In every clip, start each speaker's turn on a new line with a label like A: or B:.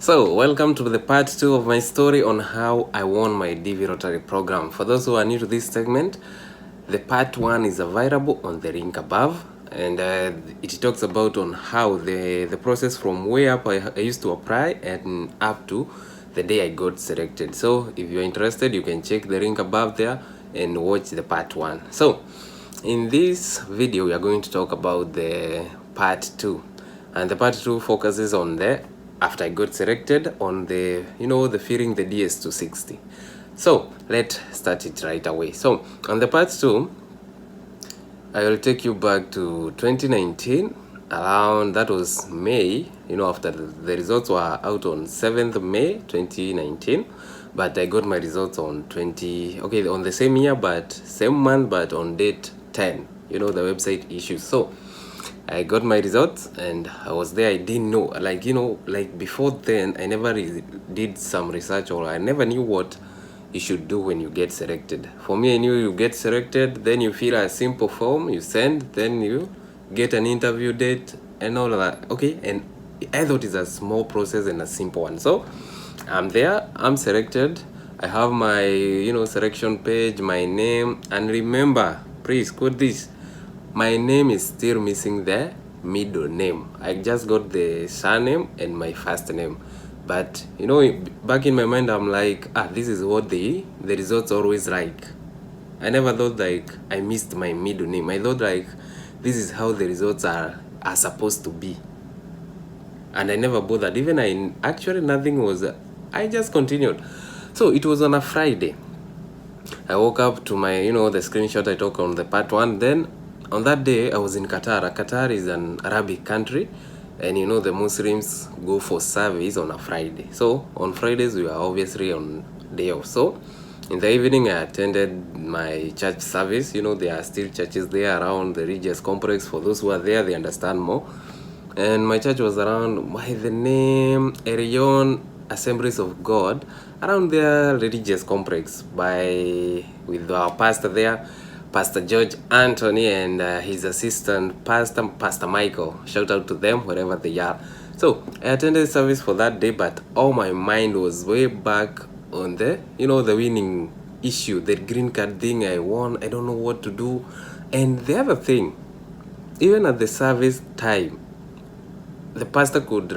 A: So, welcome to the part 2 of my story on how I won my DV Rotary program. For those who are new to this segment, the part 1 is available on the link above, and it talks about on how the process from way up I used to apply and up to the day I got selected. So, if you're interested, you can check the link above there and watch the part 1. So, in this video, we are going to talk about the part 2, and the part 2 focuses on the after I got selected on the the feeling the Ds-260. So let's start it right away. So on the part 2, I will take you back to 2019, around that was May, after the results were out on 7th May 2019, but I got my results on on the same year but same month but on date 10, the website issues. So I got my results and I was there. I didn't know, like before then, I never did some research, or I never knew what you should do when you get selected. For me, I knew you get selected, then you fill a simple form, you send, then you get an interview date and all of that. Okay, and I thought it's a small process and a simple one. So I'm there, I'm selected. I have my, selection page, my name, and remember, please quote this. My name is still missing the middle name. I just got the surname and my first name. But, back in my mind, I'm like, this is what the results always like. I never thought I missed my middle name. I thought this is how the results are supposed to be. And I never bothered. Even actually nothing was, I just continued. So it was on a Friday. I woke up to my, the screenshot I took on the part 1. Then on that day, I was in Qatar. Qatar is an Arabic country, and the Muslims go for service on a Friday. So on Fridays, we are obviously on day off. So in the evening, I attended my church service. There are still churches there around the religious complex. For those who are there, they understand more. And my church was around by the name Erion Assemblies of God, around their religious complex with our pastor there, Pastor George Anthony, and his assistant, Pastor Michael. Shout out to them wherever they are. So I attended service for that day, but all my mind was way back on the, the winning issue, the green card thing I won. I don't know what to do. And the other thing, even at the service time, the pastor could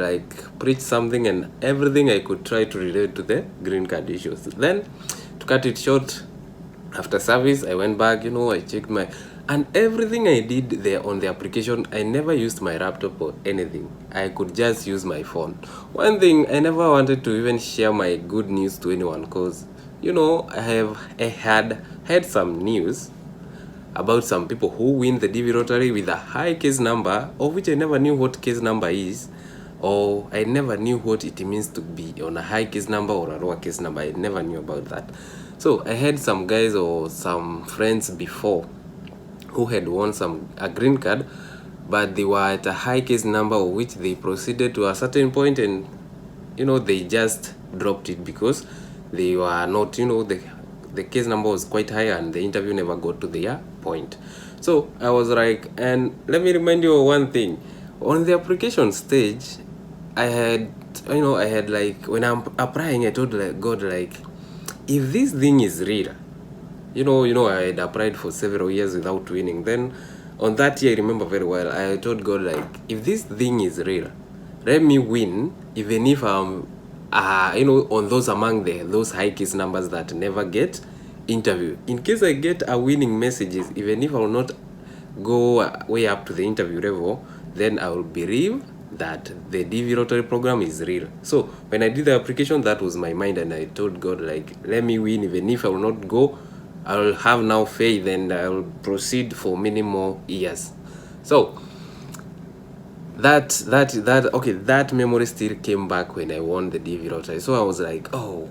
A: preach something and everything I could try to relate to the green card issues. Then, to cut it short, after service, I went back, I checked and everything I did there on the application, I never used my laptop or anything. I could just use my phone. One thing, I never wanted to even share my good news to anyone because, I had some news about some people who win the DV Rotary with a high case number, of which I never knew what case number is, or I never knew what it means to be on a high case number or a lower case number. I never knew about that. So I had some guys or some friends before who had won a green card, but they were at a high case number, of which they proceeded to a certain point and, they just dropped it because they were not, the case number was quite high and the interview never got to their point. So I was like, and let me remind you of one thing. On the application stage, I had when I'm applying, I told God, if this thing is real, I had applied for several years without winning. Then on that year, I remember very well, I told God, if this thing is real, let me win, even if I'm on those among those high case numbers that never get interview. In case I get a winning messages, even if I will not go way up to the interview level, then I will believe that the DV Rotary program is real. So when I did the application, that was my mind, and I told God, let me win, even if I will not go, I will have now faith and I will proceed for many more years. So that memory still came back when I won the DV Rotary. So I was like, oh,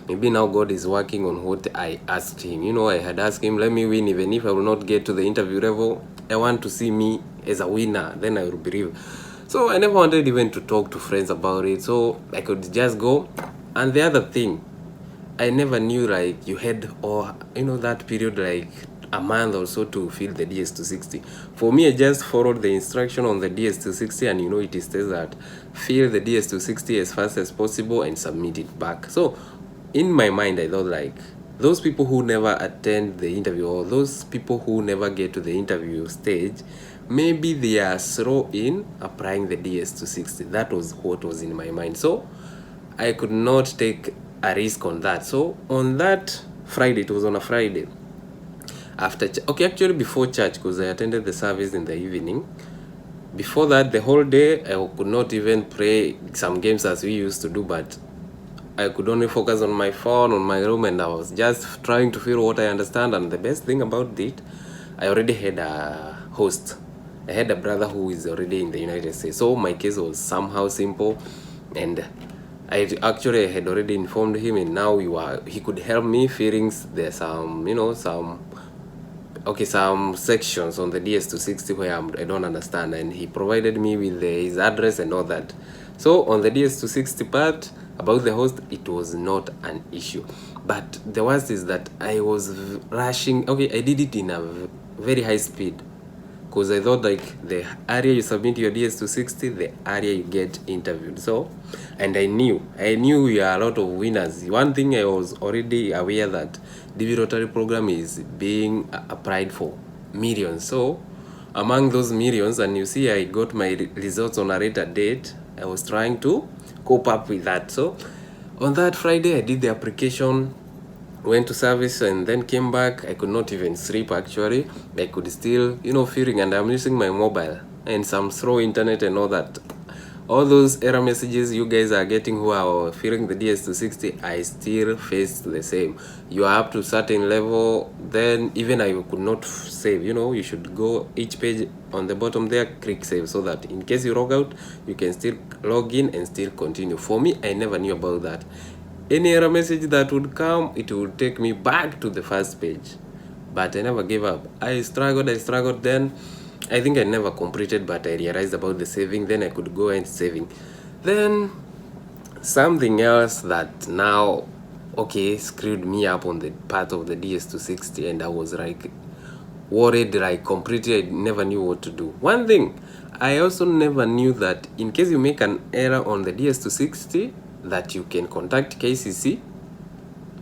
A: maybe now God is working on what I asked him. I had asked him, let me win, even if I will not get to the interview level. I want to see me as a winner, then I will believe. So I never wanted even to talk to friends about it, so I could just go. And the other thing, I never knew you had, or that period a month or so to fill the Ds-260. For me, I just followed the instruction on the Ds-260, and it says that fill the Ds-260 as fast as possible and submit it back. So in my mind, I thought like those people who never attend the interview, or those people who never get to the interview stage, maybe they are slow in applying the Ds-260. That was what was in my mind. So I could not take a risk on that. So on that Friday, it was on a Friday, after actually before church, because I attended the service in the evening. Before that, the whole day I could not even play some games as we used to do, but I could only focus on my phone, on my room, and I was just trying to feel what I understand. And the best thing about it, I already had a host. I had a brother who is already in the United States. So my case was somehow simple, and I actually had already informed him, and now he could help me feeling there's some, some sections on the Ds-260 where I don't understand, and he provided me with his address and all that. So on the Ds-260 part, about the host, it was not an issue. But the worst is that I was rushing. I did it in a very high speed, because I thought like the area you submit your Ds-260, the area you get interviewed. So, and I knew we are a lot of winners. One thing, I was already aware that DV Rotary program is being applied for millions. So among those millions, and you see I got my results on a later date, I was trying to cope up with that. So on that Friday, I did the application, went to service, and then came back. I could not even sleep actually. I could still, feeling, and I'm using my mobile and some slow internet and all that. All those error messages you guys are getting who are filling the Ds-260, I still faced the same. You are up to a certain level, then even I could not save. You should go each page on the bottom there, click save, so that in case you log out, you can still log in and still continue. For me, I never knew about that. Any error message that would come, it would take me back to the first page. But I never gave up. I struggled. Then I think I never completed, but I realized about the saving. Then I could go and saving. Then something else that now, screwed me up on the part of the Ds-260, and I was like worried, like completely, I never knew what to do. One thing, I also never knew that in case you make an error on the Ds-260, that you can contact KCC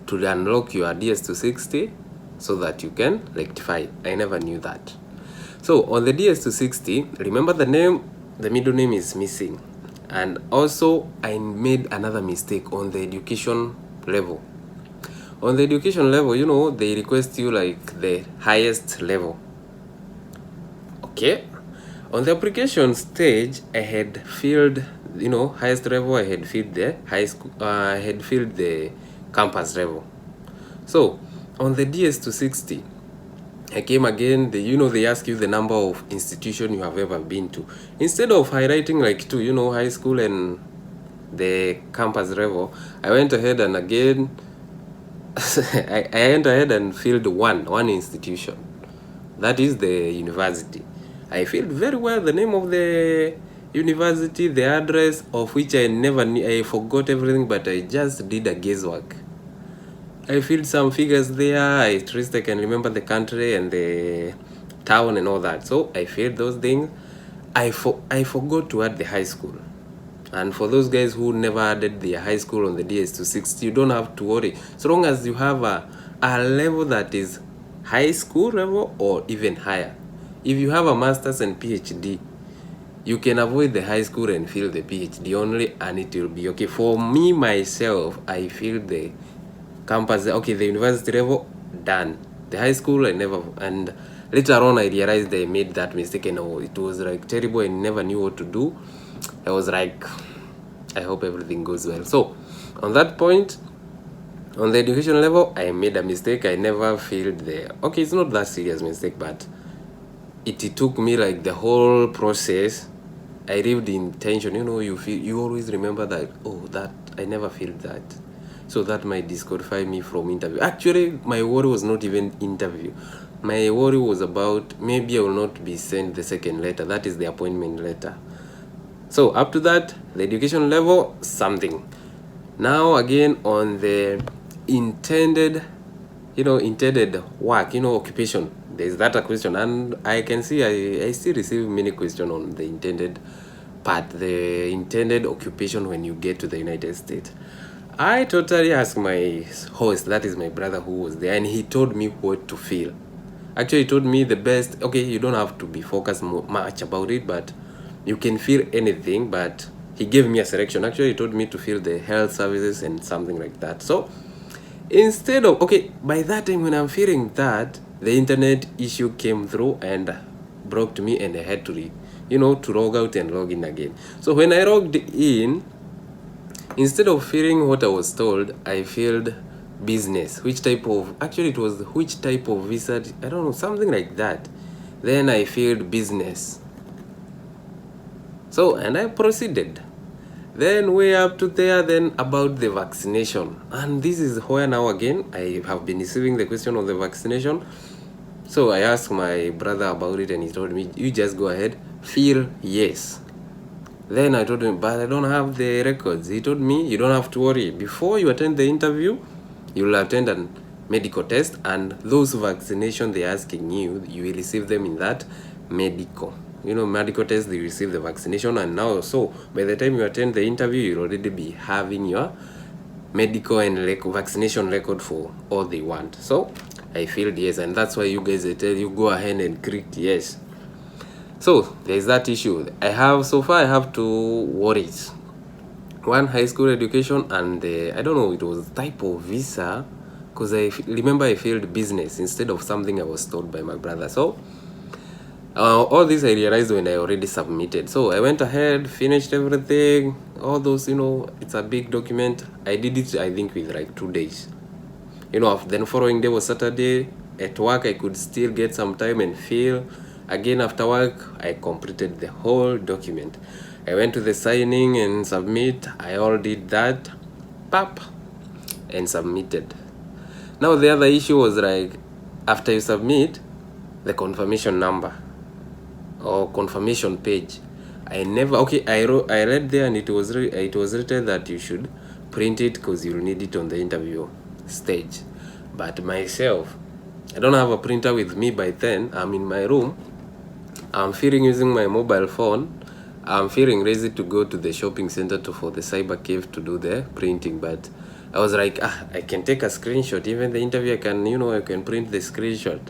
A: to unlock your Ds-260 so that you can rectify. I never knew that. So on the Ds-260, remember the middle name is missing. And also I made another mistake on the education level. On the education level, they request you like the highest level. On the application stage, I had filled, highest level. I had filled the high school. I had filled the campus level. So on the Ds-260, I came again. They ask you the number of institution you have ever been to. Instead of highlighting like to high school and the campus level, I went ahead and again I went ahead and filled one institution. That is the university. I filled very well the name of the university, the address of which I never knew. I forgot everything, but I just did a guesswork. I filled some figures there. At least I can remember the country and the town and all that. So I filled those things. I forgot to add the high school. And for those guys who never added their high school on the Ds-260, you don't have to worry. So long as you have a level that is high school level or even higher. If you have a master's and PhD, you can avoid the high school and fill the PhD only, and it will be okay. For me, myself, I feel the campus, the university level, done. The high school, I never, and later on, I realized I made that mistake, and it was like terrible. I never knew what to do. I was like, I hope everything goes well. So, on that point, on the education level, I made a mistake. I never filled the, it's not that serious mistake, but it took me like the whole process. I lived in tension. You always remember that, that I never filled that. So that might disqualify me from interview. Actually, my worry was not even interview. My worry was about maybe I will not be sent the second letter. That is the appointment letter. So up to that, the education level, something. Now again on the intended work, occupation. there's that a question, and I can see I still receive many questions on the intended part, the intended occupation when you get to the United States. I totally asked my host, that is my brother who was there, and he told me what to feel. Actually, he told me the best, okay, you don't have to be focused much about it, but you can feel anything. But he gave me a selection. Actually, he told me to feel the health services and something like that. So instead of, okay, by that time when I'm feeling that, the internet issue came through and broke me, and I had to to log out and log in again. So when I logged in, instead of feeling what I was told, I filled business. Which type of, actually it was which type of visa, I don't know, something like that. Then I filled business. So, and I proceeded. Then way up to there, then about the vaccination. And this is where now again, I have been receiving the question of the vaccination. So I asked my brother about it, and he told me, you just go ahead, feel yes. Then I told him, but I don't have the records. He told me, you don't have to worry. Before you attend the interview, you will attend a medical test, and those vaccinations they're asking you, you will receive them in that medical. Medical test, they receive the vaccination, and now, so by the time you attend the interview, you'll already be having your medical and vaccination record for all they want. So I feel yes, and that's why you guys, I tell you, go ahead and click yes. So there's that issue. So far I have two worries. One, high school education, and I don't know, it was type of visa, because I remember I failed business instead of something I was told by my brother. So all this I realized when I already submitted. So I went ahead, finished everything, all those, it's a big document. I did it, I think, with like 2 days. Then following day was Saturday. At work, I could still get some time and fill. Again, after work, I completed the whole document. I went to the signing and submit. I all did that, pap, and submitted. Now the other issue was like, after you submit, the confirmation number or confirmation page, I read there, and it was written that you should print it because you'll need it on the interview stage. But myself, I don't have a printer with me by then. I'm in my room. I'm feeling using my mobile phone. I'm feeling lazy to go to the shopping center for the cyber cave to do the printing. But I was like, I can take a screenshot. Even the interview, I can print the screenshot.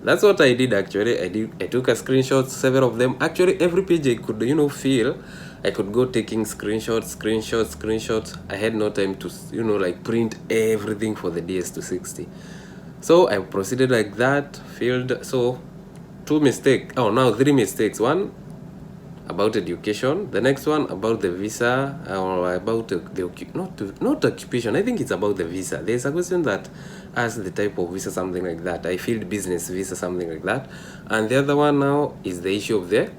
A: That's what I did actually. I took a screenshot, several of them. Actually, every page I could, feel, I could go taking screenshots. I had no time to, print everything for the Ds-260. So I proceeded like that, filled. So 3 mistakes. One about education, the next one about the visa, or about not occupation. I think it's about the visa. There's a question that asks the type of visa, something like that. I filled business visa, something like that. And the other one now is the issue of the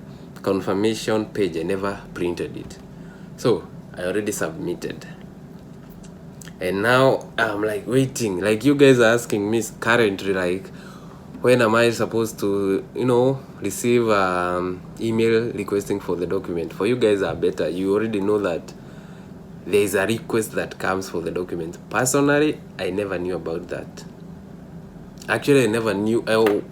A: confirmation page. I never printed it, so I already submitted. And now I'm like waiting, like you guys are asking me currently, like, when am I supposed to, receive email requesting for the document? For you guys are better. You already know that there is a request that comes for the document. Personally, I never knew about that. Actually, I never knew.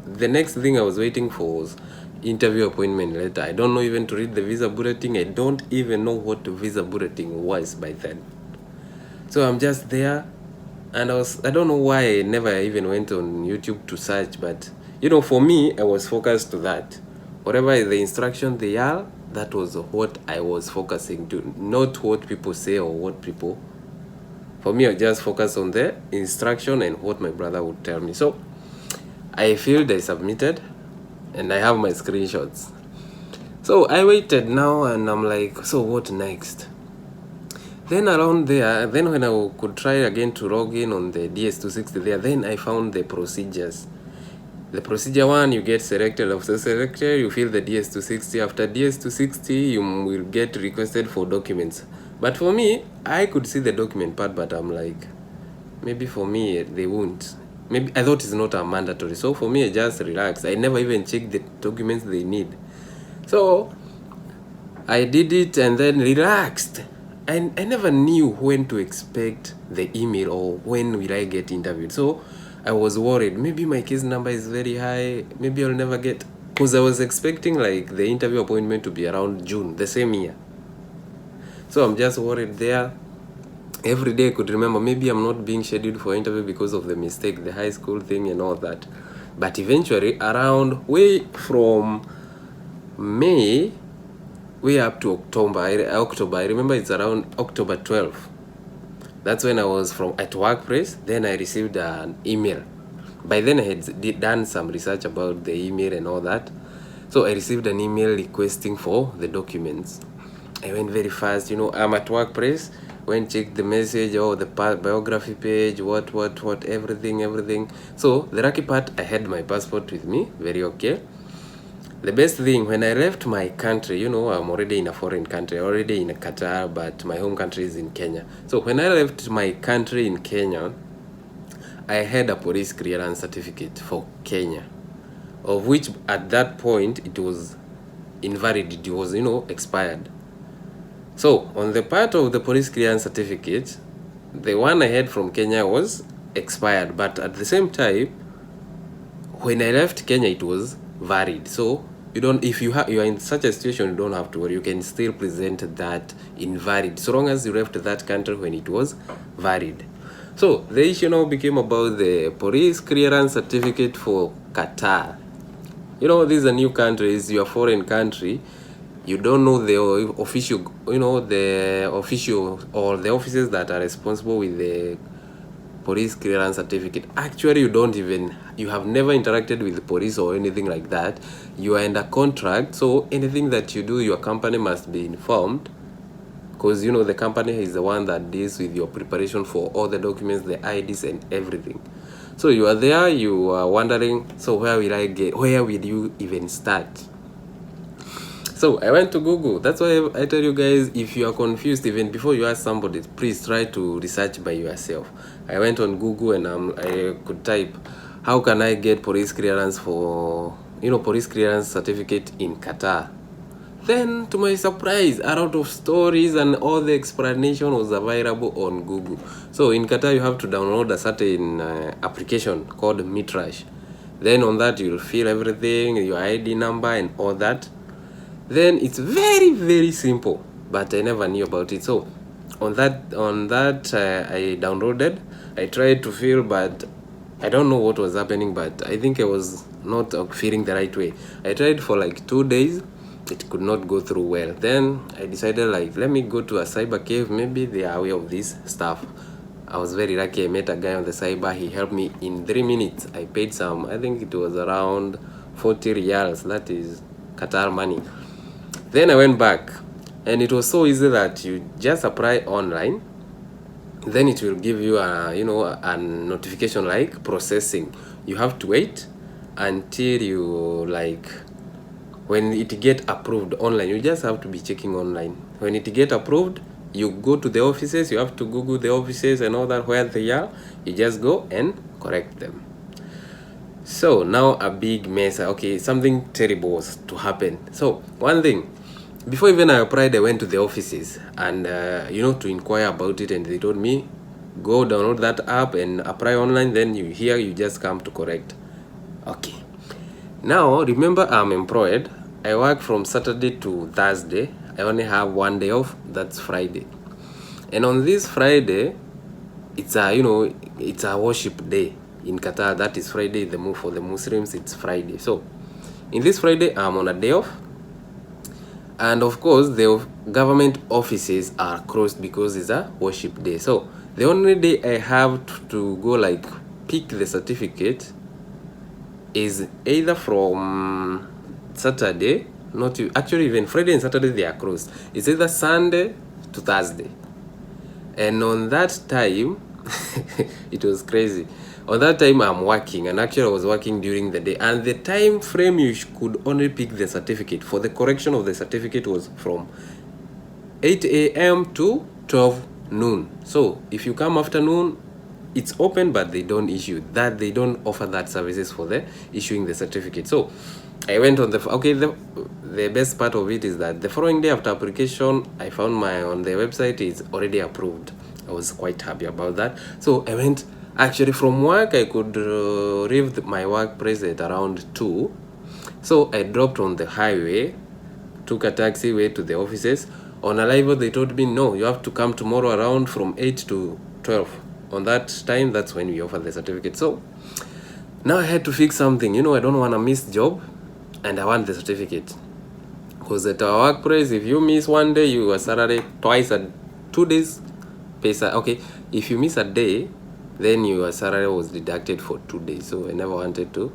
A: The next thing I was waiting for was interview appointment letter. I don't know even to read the visa bulletin. I don't even know what the visa bulletin was by then. So I'm just there. And I don't know why I never even went on YouTube to search, but for me, I was focused to that. Whatever the instruction they are, that was what I was focusing to, not what people say or what people. For me, I just focused on the instruction and what my brother would tell me. So I submitted, and I have my screenshots. So I waited now, and I'm like, so what next? Then around there, then when I could try again to log in on the Ds-260 there, then I found the procedures. The procedure 1, you get selected. After selected, you fill the Ds-260. After Ds-260, you will get requested for documents. But for me, I could see the document part, but I'm like, maybe for me, they won't. Maybe I thought it's not a mandatory. So for me, I just relaxed. I never even checked the documents they need. So I did it and then relaxed. And I never knew when to expect the email or when will I get interviewed. So I was worried. Maybe my case number is very high. Maybe I'll never get, because I was expecting like the interview appointment to be around June, the same year. So I'm just worried there. Every day I could remember, maybe I'm not being scheduled for interview because of the mistake, the high school thing and all that. But eventually, around way from May way up to October, I remember it's around October 12th. That's when I was at workplace. Then I received an email. By then I had done some research about the email and all that. So I received an email requesting for the documents. I went very fast, I'm at workplace. Went check the message, the biography page, what, everything. So the lucky part, I had my passport with me, very okay. The best thing, when I left my country, I'm already in a foreign country, already in Qatar, but my home country is in Kenya. So when I left my country in Kenya, I had a police clearance certificate for Kenya, of which at that point it was invalid, it was, expired. So on the part of the police clearance certificate, the one I had from Kenya was expired, but at the same time, when I left Kenya, it was valid. So if you are in such a situation, you don't have to worry. You can still present that invalid so long as you left that country when it was valid. So the issue now became about the police clearance certificate for Qatar. These are new countries, your foreign country. You don't know the official, the official or the offices that are responsible with the police clearance certificate. Actually, you have never interacted with the police or anything like that. You are under contract, so anything that you do, your company must be informed, because the company is the one that deals with your preparation for all the documents, the IDs and everything. So you are there, you are wondering, so where will you even start? So I went to Google. That's why I tell you guys, if you are confused, even before you ask somebody, please try to research by yourself. I went on Google and I could type, how can I get police clearance for, police clearance certificate in Qatar? Then, to my surprise, a lot of stories and all the explanation was available on Google. So in Qatar, you have to download a certain application called Mitrash. Then on that, you'll fill everything, your ID number and all that. Then it's very, very simple, but I never knew about it. So on that I downloaded, I tried to fill, but I don't know what was happening, but I think I was not feeling the right way. I tried for like 2 days, it could not go through well. Then I decided, let me go to a cyber cave, maybe they are aware of this stuff. I was very lucky. I met a guy on the cyber, he helped me in 3 minutes. I paid I think it was around 40 riyals, that is Qatar money. Then I went back, and it was so easy that you just apply online. Then it will give you a notification like processing. You have to wait until you when it get approved online. You just have to be checking online. When it get approved, you go to the offices. You have to Google the offices and all that, where they are. You just go and correct them. So now a big mess. Okay, something terrible was to happen. So one thing, before even I applied, I went to the offices and to inquire about it, and they told me, go download that app and apply online. Then you just come to correct. Okay. Now remember, I'm employed. I work from Saturday to Thursday. I only have 1 day off. That's Friday. And on this Friday, it's a worship day in Qatar. That is Friday. For the Muslims, it's Friday. So in this Friday, I'm on a day off. And of course, the government offices are closed because it's a worship day. So the only day I have to go pick the certificate is either from Saturday, actually even Friday and Saturday they are closed. It's either Sunday to Thursday. And on that time, it was crazy. On that time, I'm working, and actually I was working during the day. And the time frame you could only pick the certificate for the correction of the certificate was from 8 a.m. to 12 noon. So if you come afternoon, it's open, but they don't they don't offer that services for the issuing the certificate. So I went on the best part of it is that the following day after application, I found on the website is already approved. I was quite happy about that. So I went Actually, from work, I could leave my workplace at around 2. So I dropped on the highway, took a taxi way to the offices. On arrival, they told me, no, you have to come tomorrow around from 8 to 12. On that time, that's when we offer the certificate. So now I had to fix something. You know, I don't want to miss job, and I want the certificate. Because at our workplace, if you miss one day, you are salary twice at 2 days. Pesa. Okay, if you miss a day, then your salary was deducted for 2 days. So I never wanted to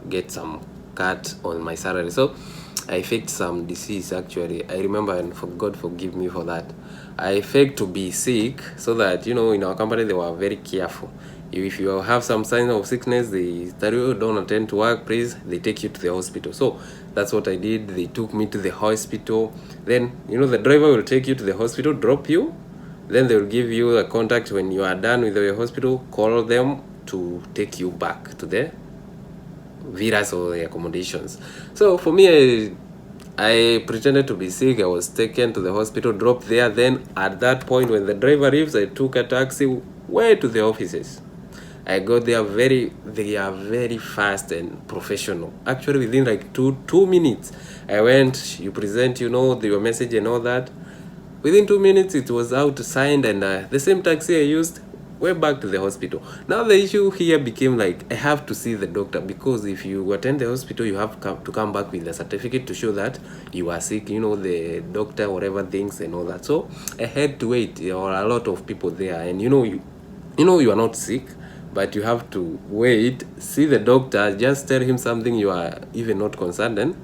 A: get some cut on my salary. So I faked some disease. Actually, I remember, and for God forgive me for that, I faked to be sick so that, you know, in our company they were very careful. If you have some signs of sickness, they tell you don't attend to work, please. They take you to the hospital. So that's what I did. They took me to the hospital. Then, you know, the driver will take you to the hospital, drop you. Then they will give you a contact when you are done with your hospital. Call them to take you back to the villas or the accommodations. So for me, I pretended to be sick. I was taken to the hospital, dropped there. Then at that point, when the driver leaves, I took a taxi way to the offices. I got there they are very fast and professional. Actually, within like two minutes, I went, you present, you know, your message and all that. Within 2 minutes, it was out, signed, and the same taxi I used, way back to the hospital. Now the issue here became like, I have to see the doctor, because if you attend the hospital, you have to come back with a certificate to show that you are sick, you know, the doctor, whatever things and all that. So I had to wait. There were a lot of people there, and you know you are not sick, but you have to wait, see the doctor, just tell him something you are even not concerned in,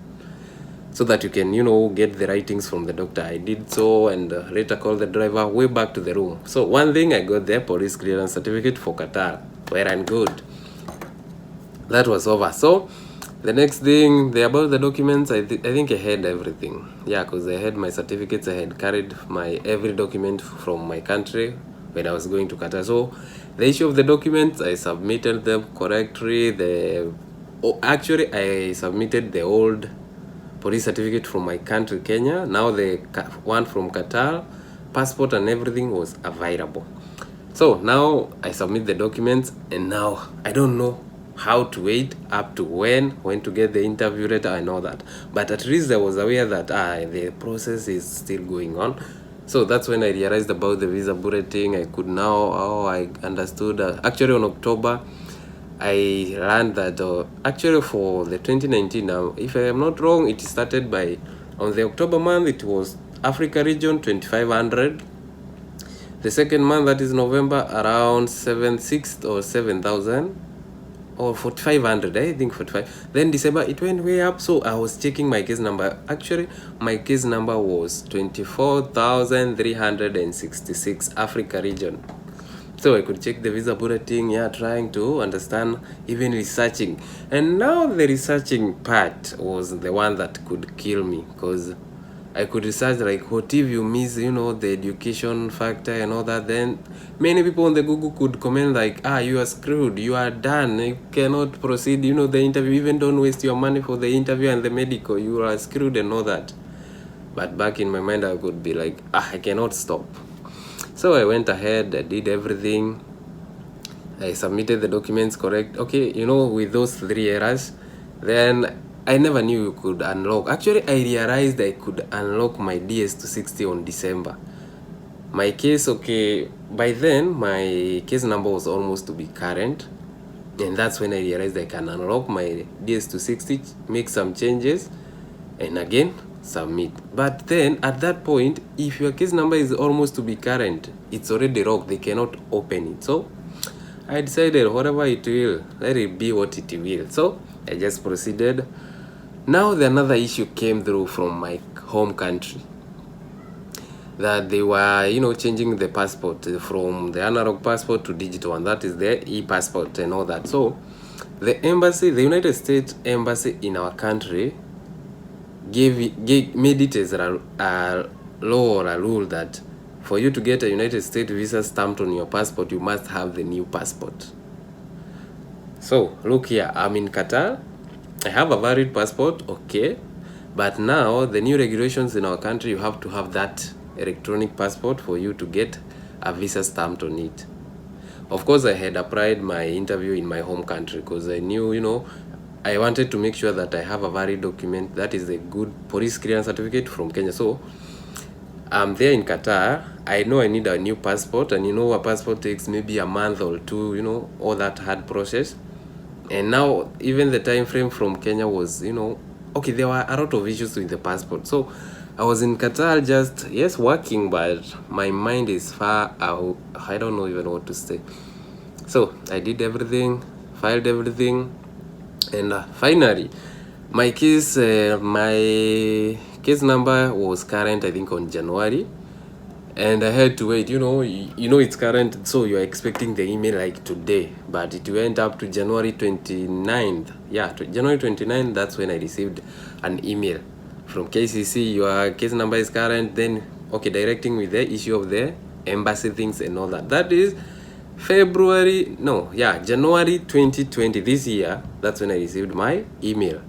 A: so that you can, you know, get the writings from the doctor. I did so, and later called the driver way back to the room. So one thing, I got the police clearance certificate for Qatar. Well and good. That was over. So the next thing, about the documents, I think I had everything. Yeah, because I had my certificates. I had carried my every document from my country when I was going to Qatar. So the issue of the documents, I submitted them correctly. Actually, I submitted the old police certificate from my country, Kenya. Now the one from Qatar, passport and everything was available. So now I submit the documents, and now I don't know how to wait up to when to get the interview letter and all that. But at least I was aware that the process is still going on. So that's when I realized about the visa bulletin. I could now, I understood. Actually, on October, I learned that actually for the 2019 now, if I am not wrong, it started by, on the October month, it was Africa region 2500. The second month, that is November, around 7,600 or 7,000 or 4,500, I think 45. Then December, it went way up. So I was checking my case number. Actually, my case number was 24,366 Africa region. So I could check the visa bulletin, yeah, trying to understand, even researching. And now the researching part was the one that could kill me, because I could research like, what if you miss, you know, the education factor and all that. Then many people on the Google could comment like, you are screwed, you are done, you cannot proceed, you know, the interview, even don't waste your money for the interview and the medical, you are screwed and all that. But back in my mind, I could be like, I cannot stop. So I went ahead, I did everything. I submitted the documents correct. Okay, you know, with those 3 errors, then I never knew you could unlock. Actually, I realized I could unlock my Ds-260 on December. My case, okay, by then, my case number was almost to be current. And that's when I realized I can unlock my Ds-260, make some changes, and again, submit. But then at that point, if your case number is almost to be current, it's already locked, they cannot open it. So I decided, whatever it will, let it be what it will. So I just proceeded. Now another issue came through from my home country, that they were, you know, changing the passport from the analog passport to digital, and that is the e-passport and all that. So the embassy, the United States Embassy in our country, made it as a law or a rule that for you to get a United States visa stamped on your passport, you must have the new passport. So look here, I'm in Qatar, I have a valid passport, okay, but now the new regulations in our country, you have to have that electronic passport for you to get a visa stamped on it. Of course, I had applied my interview in my home country because I knew, I wanted to make sure that I have a valid document that is a good police clearance certificate from Kenya. So I'm there in Qatar. I know I need a new passport, and a passport takes maybe a month or two, all that hard process. And now even the time frame from Kenya was, okay, there were a lot of issues with the passport. So I was in Qatar just, yes, working, but my mind is far out. I don't know even what to say. So I did everything, filed everything, and finally my case number was current, I think, on January, and I had to wait. It's current, so you're expecting the email like today, but it went up to January 29th. January 29th, that's when I received an email from KCC. Your case number is current, then directing with the issue of the embassy things and all that. That is January 2020, this year. That's when I received my email.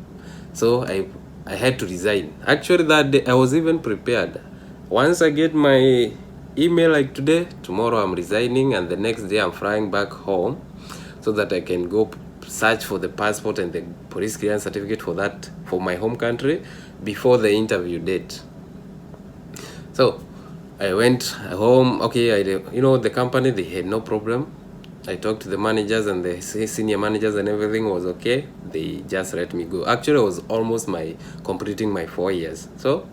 A: So I had to resign. Actually, that day I was even prepared. Once I get my email like today, tomorrow I'm resigning, and the next day I'm flying back home so that I can go search for the passport and the police clearance certificate for my home country before the interview date. So I went home. The company, they had no problem. I talked to the managers and the senior managers, and everything was okay. They just let me go. Actually, it was almost completing my 4 years. So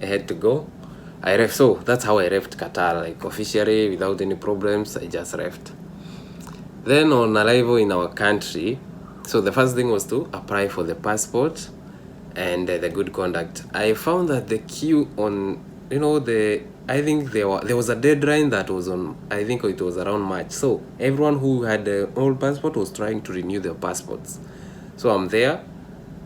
A: I had to go. I left. So that's how I left Qatar, like officially, without any problems. I just left. Then on arrival in our country, so the first thing was to apply for the passport and the good conduct. I found that the queue on, I think there was a deadline that was on, I think it was around March. So everyone who had the old passport was trying to renew their passports. So I'm there.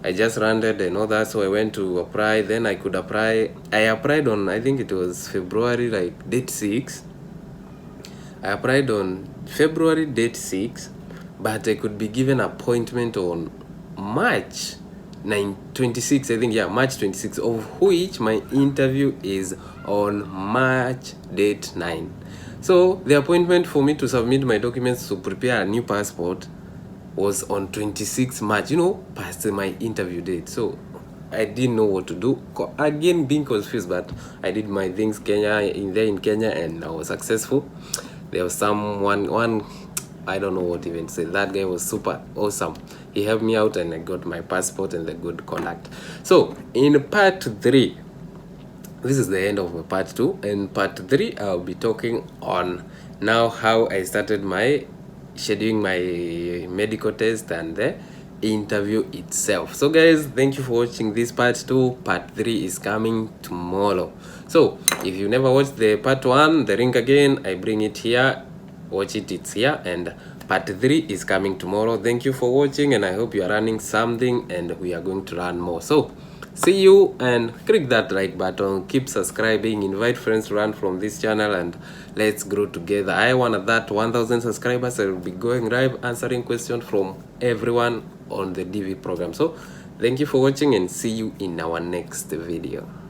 A: I just landed and all that. So I went to apply. Then I could apply. I applied on, I think it was February, like date 6. I applied on February date 6, but I could be given appointment on March 26, I think. March 26, of which my interview is on March date 9. So the appointment for me to submit my documents to prepare a new passport was on 26 March, past my interview date. So I didn't know what to do. Again, being confused, but I did my things in Kenya, and I was successful. There was one, I don't know what even to say. That guy was super awesome. He helped me out, and I got my passport and the good conduct. So in part 3, this is the end of my part 2. In part 3, I'll be talking on now how I started scheduling my medical test and the interview itself. So guys, thank you for watching this part 2. Part 3 is coming tomorrow. So if you never watched the part 1, the link again, I bring it here. Watch it, it's here. And part 3 is coming tomorrow. Thank you for watching, and I hope you are learning something, and we are going to learn more. So see you, and click that like button, keep subscribing, invite friends to learn from this channel, and let's grow together. I want that 1000 subscribers. I will be going live answering questions from everyone on the DV program. So thank you for watching, and see you in our next video.